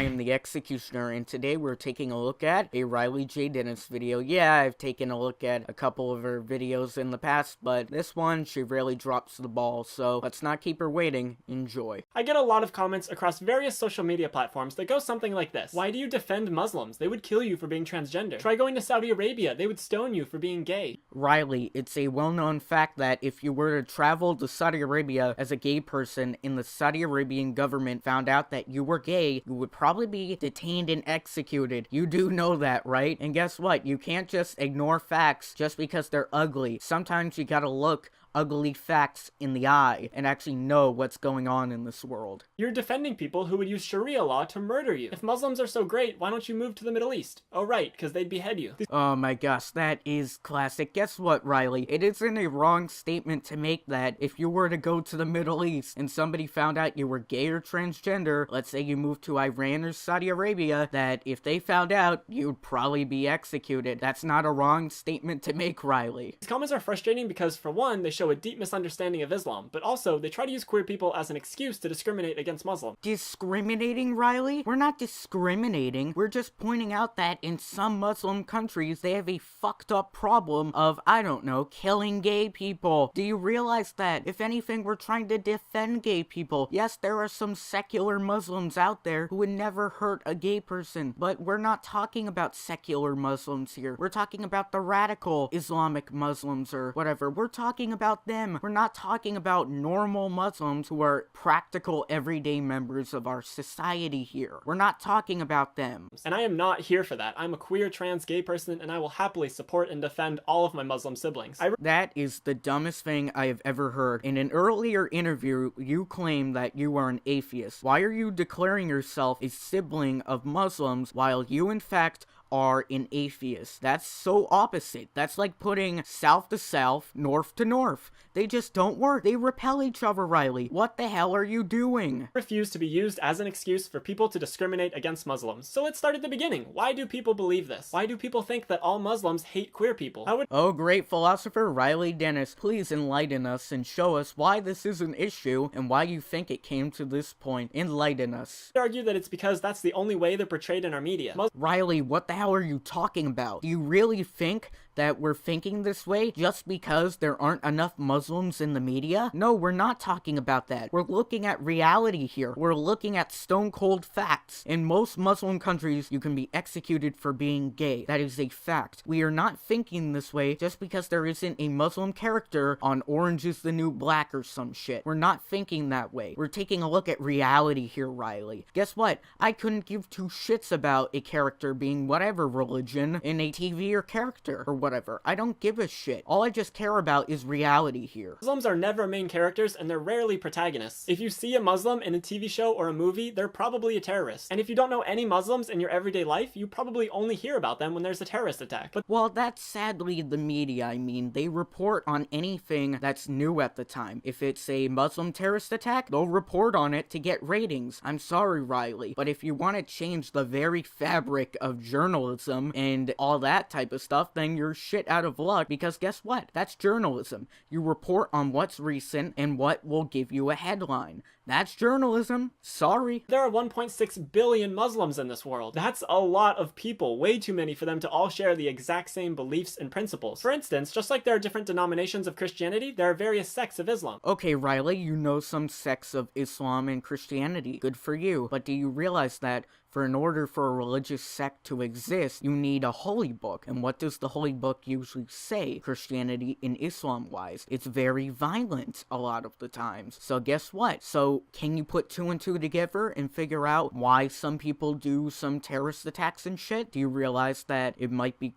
I am the Executioner, and today we're taking a look at a Reily J. Dennis video. Yeah, I've taken a look at a couple of her videos in the past, but this one, she really drops the ball, so let's not keep her waiting. Enjoy. I get a lot of comments across various social media platforms that go something like this. Why do you defend Muslims? They would kill you for being transgender. Try going to Saudi Arabia. They would stone you for being gay. Reily, it's a well-known fact that if you were to travel to Saudi Arabia as a gay person and the Saudi Arabian government found out that you were gay, you would probably be detained and executed. You do know that, right? And guess what? You can't just ignore facts just because they're ugly. Sometimes you gotta look ugly facts in the eye and actually know what's going on in this world. You're defending people who would use Sharia law to murder you. If Muslims are so great, why don't you move to the Middle East? Oh right, because they'd behead you. Oh my gosh, that is classic. Guess what, Reily? It isn't a wrong statement to make that if you were to go to the Middle East and somebody found out you were gay or transgender, let's say you moved to Iran or Saudi Arabia, that if they found out, you'd probably be executed. That's not a wrong statement to make, Reily. These comments are frustrating because, for one, they show a deep misunderstanding of Islam, but also they try to use queer people as an excuse to discriminate against Muslims. Discriminating, Reily? We're not discriminating. We're just pointing out that in some Muslim countries, they have a fucked up problem of, I don't know, killing gay people. Do you realize that? If anything, we're trying to defend gay people. Yes, there are some secular Muslims out there who would never hurt a gay person, but we're not talking about secular Muslims here. We're talking about the radical Islamic Muslims or whatever. We're talking about them. We're not talking about normal Muslims who are practical everyday members of our society here. We're not talking about them. And I am not here for that. I'm a queer trans gay person and I will happily support and defend all of my Muslim siblings. That is the dumbest thing I have ever heard. In an earlier interview, you claim that you are an atheist. Why are you declaring yourself a sibling of Muslims while you in fact are an atheist? That's so opposite. That's like putting south to south, north to north. They just don't work. They repel each other, Reily. What the hell are you doing? Refuse to be used as an excuse for people to discriminate against Muslims. So let's start at the beginning. Why do people believe this? Why do people think that all Muslims hate queer people? Oh, great philosopher Reily Dennis, please enlighten us and show us why this is an issue and why you think it came to this point. Enlighten us. I argue that it's because that's the only way they're portrayed in our media. Reily, what the hell are you talking about? Do you really think that we're thinking this way just because there aren't enough Muslims in the media? No, we're not talking about that. We're looking at reality here. We're looking at stone cold facts. In most Muslim countries, you can be executed for being gay. That is a fact. We are not thinking this way just because there isn't a Muslim character on Orange is the New Black or some shit. We're not thinking that way. We're taking a look at reality here, Reily. Guess what? I couldn't give two shits about a character being whatever religion in a TV or character or whatever. I don't give a shit. All I just care about is reality here. Muslims are never main characters and they're rarely protagonists. If you see a Muslim in a TV show or a movie, they're probably a terrorist. And if you don't know any Muslims in your everyday life, you probably only hear about them when there's a terrorist attack. But well, that's sadly the media. I mean, they report on anything that's new at the time. If it's a Muslim terrorist attack, they'll report on it to get ratings. I'm sorry, Reily, but if you want to change the very fabric of journalism and all that type of stuff, then you're shit out of luck, because guess what? That's journalism. You report on what's recent and what will give you a headline. That's journalism. Sorry. There are 1.6 billion Muslims in this world. That's a lot of people, way too many for them to all share the exact same beliefs and principles. For instance, just like there are different denominations of Christianity, there are various sects of Islam. Okay, Reily, you know some sects of Islam and Christianity. Good for you. But do you realize that in order for a religious sect to exist, you need a holy book? And what does the holy book usually say, Christianity and Islam-wise? It's very violent a lot of the times. So guess what? So can you put two and two together and figure out why some people do some terrorist attacks and shit? Do you realize that it might be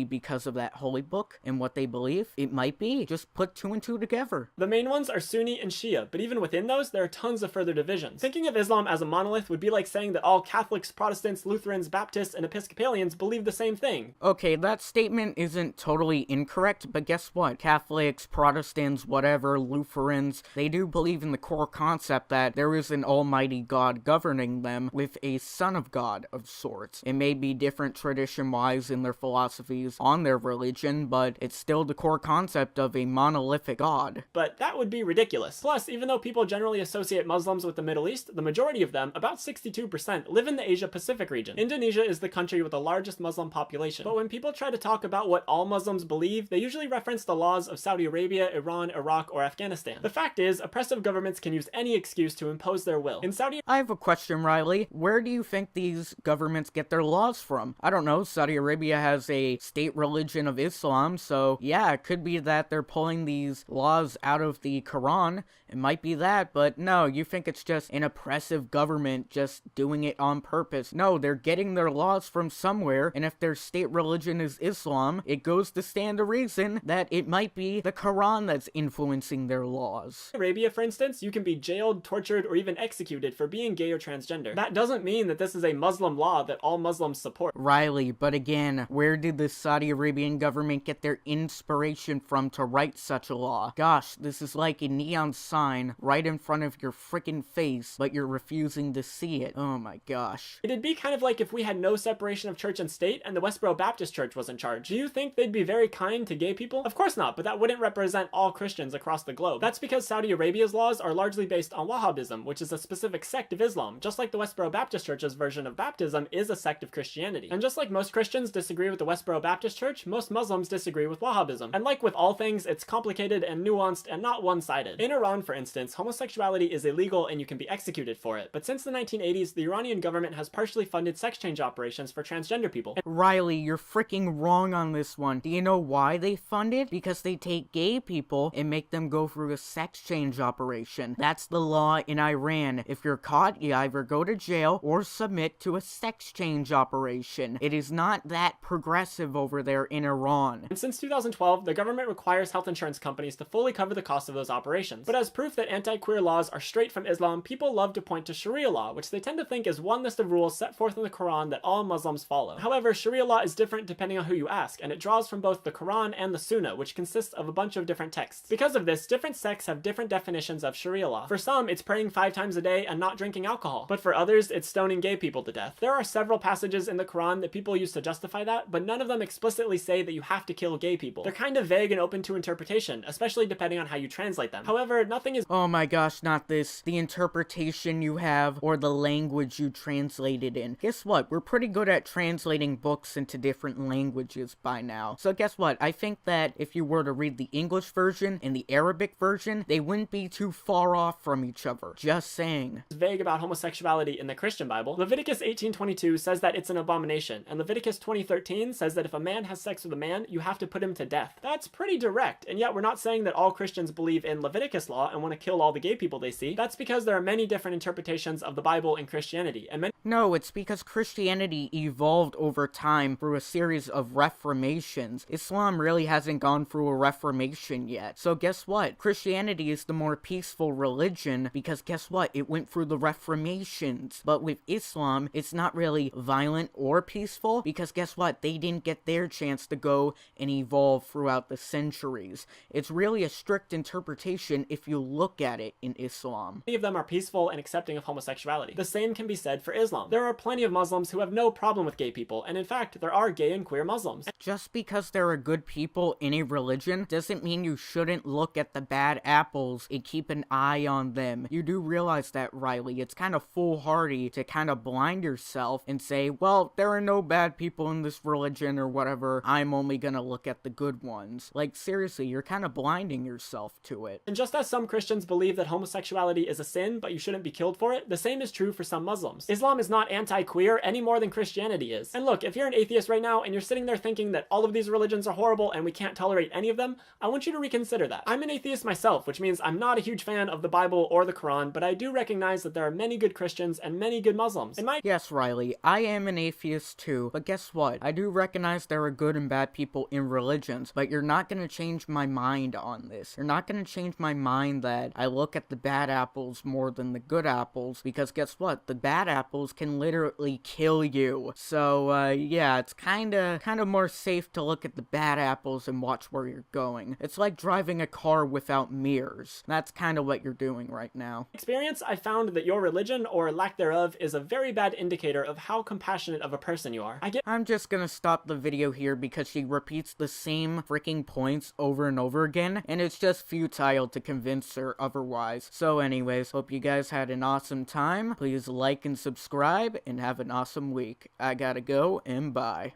because of that holy book and what they believe? It might be. Just put two and two together. The main ones are Sunni and Shia, but even within those, there are tons of further divisions. Thinking of Islam as a monolith would be like saying that all Catholics, Protestants, Lutherans, Baptists, and Episcopalians believe the same thing. Okay, that statement isn't totally incorrect, but guess what? Catholics, Protestants, whatever, Lutherans, they do believe in the core concept concept that there is an almighty God governing them with a son of God of sorts. It may be different tradition-wise in their philosophies on their religion, but it's still the core concept of a monolithic God. But that would be ridiculous. Plus, even though people generally associate Muslims with the Middle East, the majority of them, about 62%, live in the Asia-Pacific region. Indonesia is the country with the largest Muslim population. But when people try to talk about what all Muslims believe, they usually reference the laws of Saudi Arabia, Iran, Iraq, or Afghanistan. The fact is, oppressive governments can use any excuse to impose their will. In Saudi I have a question, Reily. Where do you think these governments get their laws from? I don't know, Saudi Arabia has a state religion of Islam, so yeah, it could be that they're pulling these laws out of the Quran. It might be that, but no, you think it's just an oppressive government just doing it on purpose. No, they're getting their laws from somewhere, and if their state religion is Islam, it goes to stand to reason that it might be the Quran that's influencing their laws. Arabia, for instance, you can be jailed, tortured, or even executed for being gay or transgender. That doesn't mean that this is a Muslim law that all Muslims support. Reily, but again, where did the Saudi Arabian government get their inspiration from to write such a law? Gosh, this is like a neon sign right in front of your freaking face, but you're refusing to see it. Oh my gosh. It'd be kind of like if we had no separation of church and state and the Westboro Baptist Church was in charge. Do you think they'd be very kind to gay people? Of course not, but that wouldn't represent all Christians across the globe. That's because Saudi Arabia's laws are largely based on Wahhabism, which is a specific sect of Islam, just like the Westboro Baptist Church's version of baptism is a sect of Christianity. And just like most Christians disagree with the Westboro Baptist Church, most Muslims disagree with Wahhabism. And like with all things, it's complicated and nuanced and not one-sided. In Iran, for instance, homosexuality is illegal and you can be executed for it. But since the 1980s, the Iranian government has partially funded sex change operations for transgender people. Reily, you're freaking wrong on this one. Do you know why they fund it? Because they take gay people and make them go through a sex change operation. That's the law in Iran. If you're caught, you either go to jail or submit to a sex change operation. It is not that progressive over there in Iran. And since 2012, the government requires health insurance companies to fully cover the cost of those operations. But as proof that anti-queer laws are straight from Islam, people love to point to Sharia law, which they tend to think is one list of rules set forth in the Quran that all Muslims follow. However, Sharia law is different depending on who you ask, and it draws from both the Quran and the Sunnah, which consists of a bunch of different texts. Because of this, different sects have different definitions of Sharia law. For some, it's praying 5 times a day and not drinking alcohol. But for others, it's stoning gay people to death. There are several passages in the Quran that people use to justify that, but none of them explicitly say that you have to kill gay people. They're kind of vague and open to interpretation, especially depending on how you translate them. However, nothing is— Oh my gosh, not this. The interpretation you have or the language you translated in. Guess what? We're pretty good at translating books into different languages by now. So guess what? I think that if you were to read the English version and the Arabic version, they wouldn't be too far off from each other. Just saying. Vague about homosexuality in the Christian Bible. Leviticus 18:22 says that it's an abomination, and Leviticus 20:13 says that if a man has sex with a man, you have to put him to death. That's pretty direct, and yet we're not saying that all Christians believe in Leviticus law and want to kill all the gay people they see. That's because there are many different interpretations of the Bible in Christianity, and No, it's because Christianity evolved over time through a series of reformations. Islam really hasn't gone through a reformation yet. So guess what? Christianity is the more peaceful religion because guess what? It went through the reformations. But with Islam, it's not really violent or peaceful because guess what? They didn't get their chance to go and evolve throughout the centuries. It's really a strict interpretation if you look at it in Islam. many of them are peaceful and accepting of homosexuality. The same can be said for Islam. There are plenty of Muslims who have no problem with gay people, and in fact, there are gay and queer Muslims. Just because there are good people in a religion doesn't mean you shouldn't look at the bad apples and keep an eye on them. You do realize that, Reily. It's kind of foolhardy to kind of blind yourself and say, well, there are no bad people in this religion or whatever. I'm only gonna look at the good ones. Like, seriously, you're kind of blinding yourself to it. And just as some Christians believe that homosexuality is a sin, but you shouldn't be killed for it, the same is true for some Muslims. Islam is not anti-queer any more than Christianity is. And look, if you're an atheist right now and you're sitting there thinking that all of these religions are horrible and we can't tolerate any of them, I want you to reconsider that. I'm an atheist myself, which means I'm not a huge fan of the Bible or the Quran, but I do recognize that there are many good Christians and many good Muslims. Yes, Reily, I am an atheist too, but guess what? I do recognize there are good and bad people in religions, but you're not gonna change my mind on this. You're not gonna change my mind that I look at the bad apples more than the good apples, because guess what? The bad apples can literally kill you. So, yeah, it's kinda more safe to look at the bad apples and watch where you're going. It's like driving a car without mirrors. That's kinda what you're doing right now. Experience, I found that your religion, or lack thereof, is a very bad indicator of how compassionate of a person you are. I'm just gonna stop the video here because she repeats the same freaking points over and over again, and it's just futile to convince her otherwise. So anyways, hope you guys had an awesome time. Please like and subscribe, and have an awesome week. I gotta go, and bye.